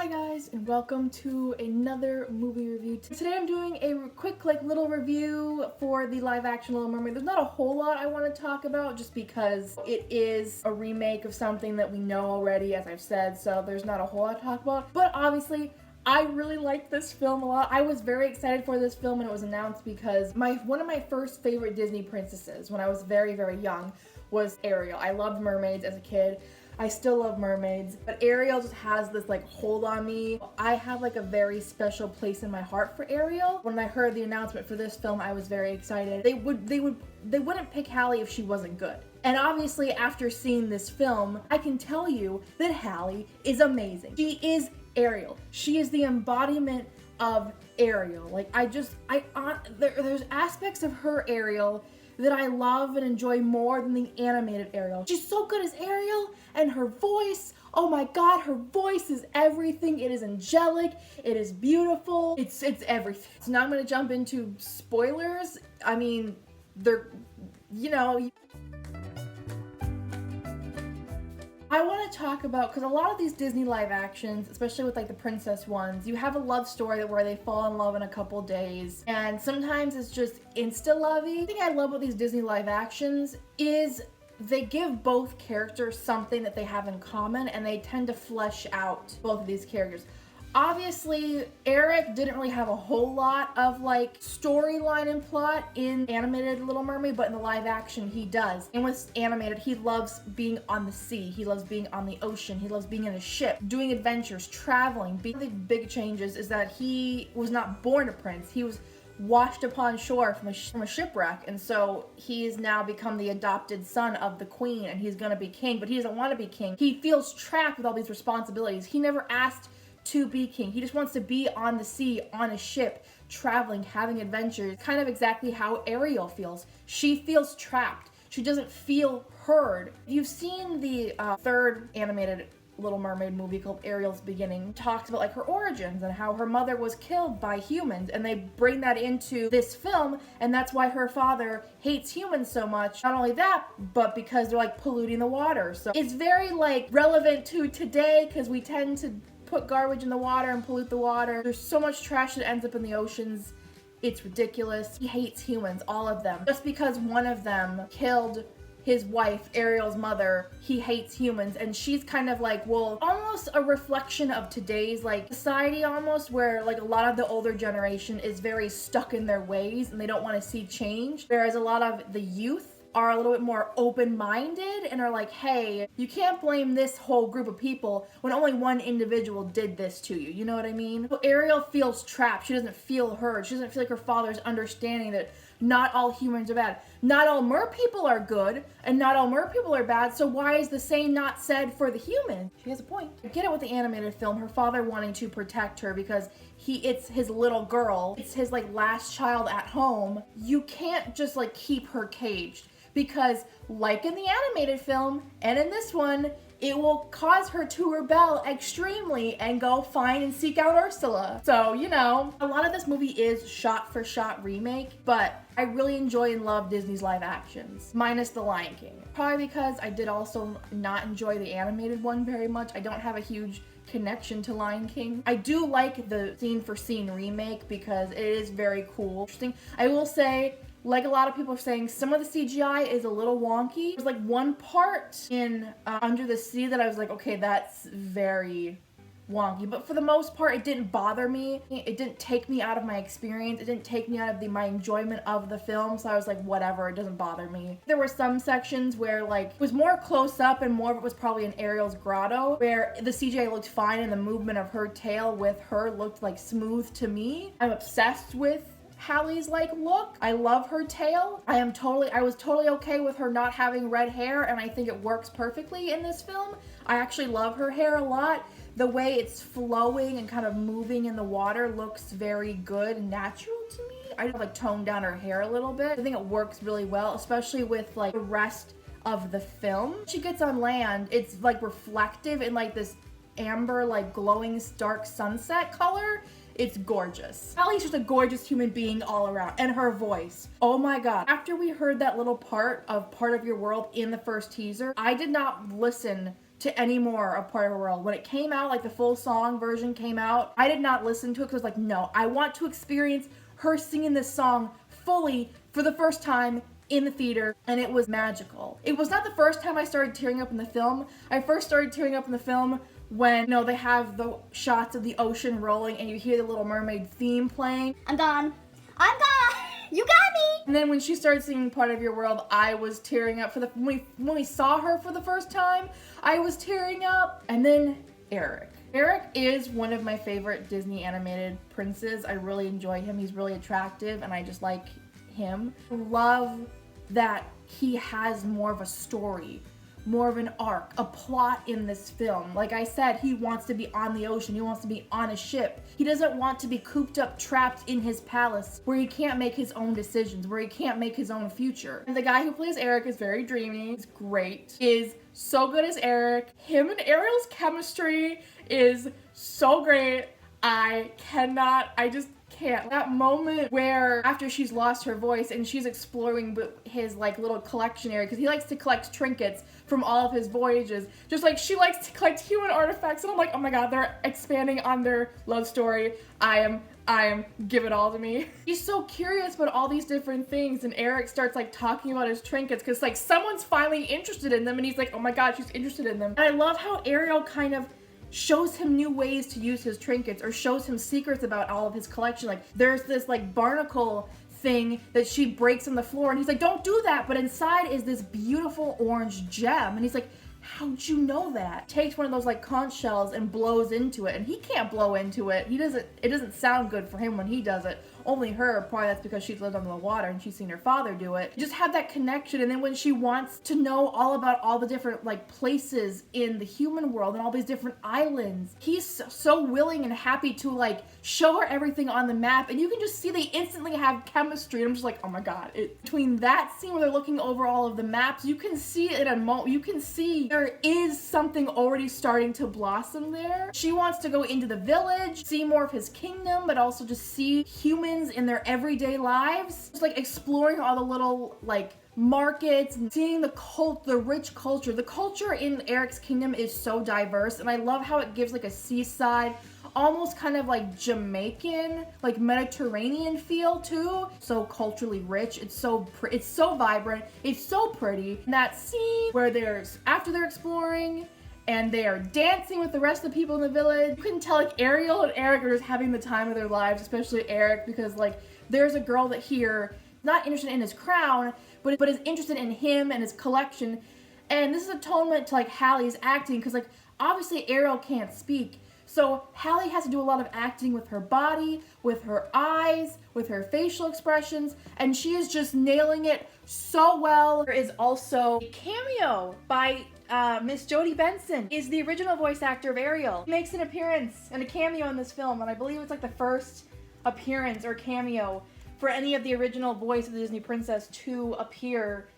Hi guys, and welcome to another movie review. Today I'm doing a quick little review for the live action Little Mermaid. There's not a whole lot I want to talk about just because it is a remake of something that we know already, as I've said, so there's not a whole lot to talk about. But obviously, I really liked this film a lot. I was very excited for this film when it was announced because one of my first favorite Disney princesses when I was very, very young was Ariel. I loved mermaids as a kid. I still love mermaids, but Ariel just has this hold on me. I have a very special place in my heart for Ariel. When I heard the announcement for this film, I was very excited. They wouldn't pick Hallie if she wasn't good. And obviously after seeing this film, I can tell you that Hallie is amazing. She is Ariel. She is the embodiment of Ariel. There's aspects of her Ariel that I love and enjoy more than the animated Ariel. She's so good as Ariel, and her voice, oh my god, her voice is everything. It is angelic, it is beautiful, it's everything. So now I'm gonna jump into spoilers. I mean, I want to talk about, because a lot of these Disney live actions, especially with the princess ones, you have a love story where they fall in love in a couple days, and sometimes it's just insta-lovey. The thing I love about these Disney live actions is they give both characters something that they have in common, and they tend to flesh out both of these characters. Obviously, Eric didn't really have a whole lot of storyline and plot in animated Little Mermaid, but in the live action he does. And with animated, he loves being on the sea, he loves being on the ocean, he loves being in a ship, doing adventures, traveling. One of the big changes is that he was not born a prince, he was washed upon shore from a shipwreck, and so he's now become the adopted son of the queen, and he's gonna be king, but he doesn't want to be king. He feels trapped with all these responsibilities. He never asked to be king. He just wants to be on the sea, on a ship, traveling, having adventures. Kind of exactly how Ariel feels. She feels trapped. She doesn't feel heard. You've seen the third animated Little Mermaid movie called Ariel's Beginning. It talks about her origins and how her mother was killed by humans, and they bring that into this film, and that's why her father hates humans so much. Not only that, but because they're polluting the water. So it's very relevant to today, because we tend to put garbage in the water and pollute the water. There's so much trash that ends up in the oceans. It's ridiculous. He hates humans, all of them. Just because one of them killed his wife, Ariel's mother, he hates humans. And she's kind of almost a reflection of today's society almost, where a lot of the older generation is very stuck in their ways and they don't want to see change. Whereas a lot of the youth are a little bit more open-minded and are hey, you can't blame this whole group of people when only one individual did this to you. You know what I mean? So Ariel feels trapped. She doesn't feel heard. She doesn't feel her father's understanding that not all humans are bad. Not all mer people are good, and not all mer people are bad, so why is the same not said for the human? She has a point. I get it with the animated film, her father wanting to protect her because it's his little girl. It's his last child at home. You can't just keep her caged, because in the animated film and in this one, it will cause her to rebel extremely and go find and seek out Ursula. So, a lot of this movie is shot-for-shot remake, but I really enjoy and love Disney's live actions, minus The Lion King. Probably because I did also not enjoy the animated one very much. I don't have a huge connection to Lion King. I do like the scene-for-scene remake because it is very cool. Interesting. I will say, a lot of people are saying, some of the CGI is a little wonky. There's one part in Under the Sea that I was okay, that's very wonky. But for the most part, it didn't bother me. It didn't take me out of my experience. It didn't take me out of my enjoyment of the film. So I was whatever, it doesn't bother me. There were some sections where it was more close up, and more of it was probably in Ariel's grotto, where the CGI looked fine and the movement of her tail with her looked smooth to me. I'm obsessed with Hallie's look. I love her tail. I was totally okay with her not having red hair, and I think it works perfectly in this film. I actually love her hair a lot. The way it's flowing and kind of moving in the water looks very good and natural to me. I just toned down her hair a little bit. I think it works really well, especially with the rest of the film. When she gets on land, it's reflective in this amber glowing dark sunset color. It's gorgeous. Hallie's just a gorgeous human being all around. And her voice. Oh my god. After we heard that little part of Your World in the first teaser, I did not listen to any more of Part of Your World. When it came out, like the full song version came out, I did not listen to it because I was like, no, I want to experience her singing this song fully for the first time in the theater, and it was magical. It was not the first time I started tearing up in the film. I first started tearing up in the film when, you know, they have the shots of the ocean rolling and you hear the Little Mermaid theme playing. I'm gone. I'm gone. You got me. And then when she started singing Part of Your World, I was tearing up. When we saw her for the first time, I was tearing up. And then Eric. Eric is one of my favorite Disney animated princes. I really enjoy him. He's really attractive and I just like him. I love that he has more of a story, more of an arc, a plot in this film. Like I said, he wants to be on the ocean. He wants to be on a ship. He doesn't want to be cooped up, trapped in his palace where he can't make his own decisions, where he can't make his own future. And the guy who plays Eric is very dreamy. He's great. Is so good as Eric. Him and Ariel's chemistry is so great. I just can't. That moment where after she's lost her voice and she's exploring his like little collection area, because he likes to collect trinkets from all of his voyages, just like she likes to collect human artifacts, and I'm like, oh my god, they're expanding on their love story. I am, give it all to me. He's so curious about all these different things, and Eric starts like talking about his trinkets because like someone's finally interested in them, and he's like, oh my god, she's interested in them. And I love how Ariel kind of shows him new ways to use his trinkets, or shows him secrets about all of his collection. Like there's this like barnacle thing that she breaks on the floor, and he's like, don't do that, but inside is this beautiful orange gem, and he's like, how'd you know that? Takes one of those like conch shells and blows into it, and he can't blow into it. It doesn't sound good for him when he does it. Only her, probably that's because she's lived under the water and she's seen her father do it. Just have that connection, and then when she wants to know all about all the different like places in the human world and all these different islands, he's so willing and happy to like show her everything on the map, and you can just see they instantly have chemistry, and I'm just like, oh my god. Between that scene where they're looking over all of the maps, you can see it a moment, you can see there is something already starting to blossom there. She wants to go into the village, see more of his kingdom, but also just see humans in their everyday lives. Just like exploring all the little like markets and seeing the rich culture. The culture in Eric's kingdom is so diverse, and I love how it gives like a seaside, almost kind of like Jamaican, like Mediterranean feel too. So culturally rich. It's so vibrant. It's so pretty. And that scene where after they're exploring and they are dancing with the rest of the people in the village, you can tell like Ariel and Eric are just having the time of their lives, especially Eric, because like there's a girl that here not interested in his crown, but is interested in him and his collection. And this is atonement to like Hallie's acting, because like obviously Ariel can't speak. So Hallie has to do a lot of acting with her body, with her eyes, with her facial expressions, and she is just nailing it so well. There is also a cameo by Miss Jodie Benson, is the original voice actor of Ariel. She makes an appearance and a cameo in this film, and I believe it's like the first appearance or cameo for any of the original voice of the Disney princess to appear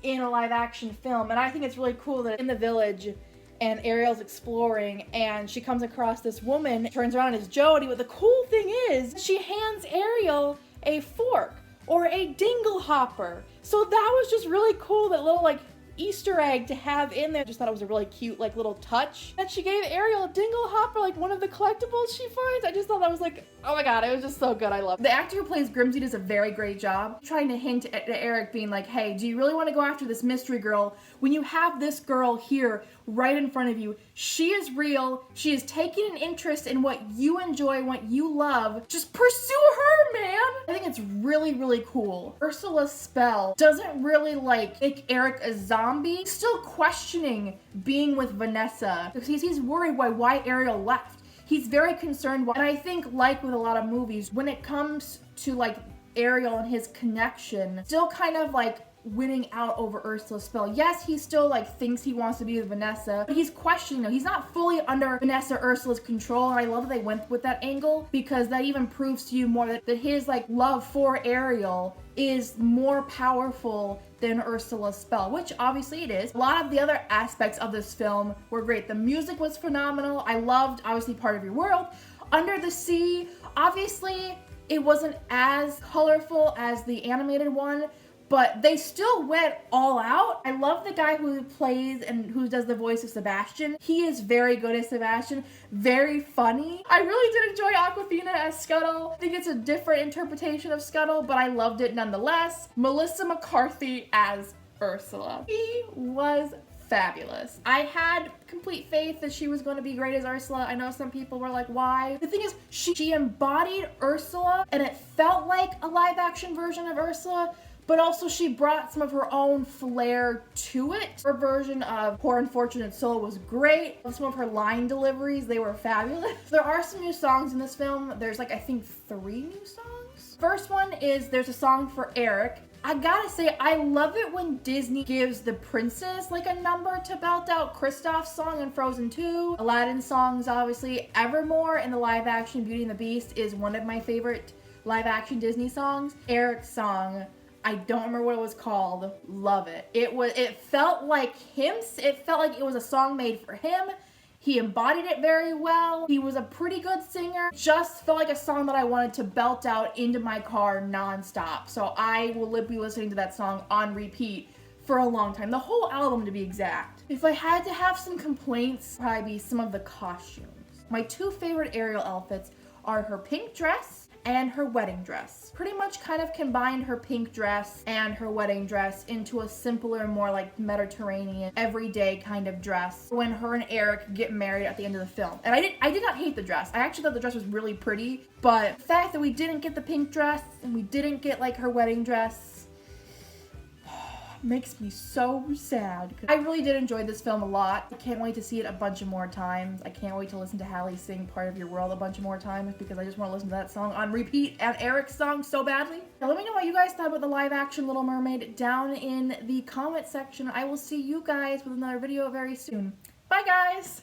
in a live action film. And I think it's really cool that in the village and Ariel's exploring and she comes across this woman, turns around and it's Jodie, but the cool thing is she hands Ariel a fork or a dingle hopper. So that was just really cool, that little like Easter egg to have in there. Just thought it was a really cute like little touch. And she gave Ariel a dingle hopper, like one of the collectibles she finds. I just thought that was like, oh my god, it was just so good. I love it. The actor who plays Grimsy does a very great job trying to hint at Eric being like, hey, do you really want to go after this mystery girl when you have this girl here right in front of you? She is real. She is taking an interest in what you enjoy, what you love. Just pursue her, man. I think it's really, really cool. Ursula's spell doesn't really like make Eric a zombie. He's still questioning being with Vanessa because he's worried why Ariel left. He's very concerned. And I think, like with a lot of movies, when it comes to like Ariel and his connection, still kind of like winning out over Ursula's spell. Yes, he still like thinks he wants to be with Vanessa, but he's questioning her. He's not fully under Vanessa or Ursula's control, and I love that they went with that angle, because that even proves to you more that his like love for Ariel is more powerful than Ursula's spell, which obviously it is. A lot of the other aspects of this film were great. The music was phenomenal. I loved, obviously, Part of Your World. Under the Sea, obviously, it wasn't as colorful as the animated one, but they still went all out. I love the guy who plays and who does the voice of Sebastian. He is very good as Sebastian, very funny. I really did enjoy Awkwafina as Scuttle. I think it's a different interpretation of Scuttle, but I loved it nonetheless. Melissa McCarthy as Ursula. She was fabulous. I had complete faith that she was going to be great as Ursula. I know some people were like, why? The thing is, she embodied Ursula, and it felt like a live action version of Ursula, but also she brought some of her own flair to it. Her version of Poor Unfortunate Soul was great. Some of her line deliveries, they were fabulous. There are some new songs in this film. There's like, I think 3 new songs. First one is there's a song for Eric. I gotta say, I love it when Disney gives the princess like a number to belt out. Kristoff's song in Frozen 2, Aladdin's songs, obviously. Evermore in the live action Beauty and the Beast is one of my favorite live action Disney songs. Eric's song, I don't remember what it was called. Love it. It felt like him. It felt like it was a song made for him. He embodied it very well. He was a pretty good singer. Just felt like a song that I wanted to belt out into my car nonstop. So I will be listening to that song on repeat for a long time. The whole album, to be exact. If I had to have some complaints, probably be some of the costumes. My 2 favorite Ariel outfits are her pink dress and her wedding dress. Pretty much kind of combined her pink dress and her wedding dress into a simpler, more like Mediterranean, everyday kind of dress when her and Eric get married at the end of the film. And I did not hate the dress. I actually thought the dress was really pretty, but the fact that we didn't get the pink dress and we didn't get like her wedding dress makes me so sad. I really did enjoy this film a lot. I can't wait to see it a bunch of more times. I can't wait to listen to Hallie sing Part of Your World a bunch of more times because I just want to listen to that song on repeat and Eric's song so badly. Now let me know what you guys thought about the live action Little Mermaid down in the comment section. I will see you guys with another video very soon. Bye guys!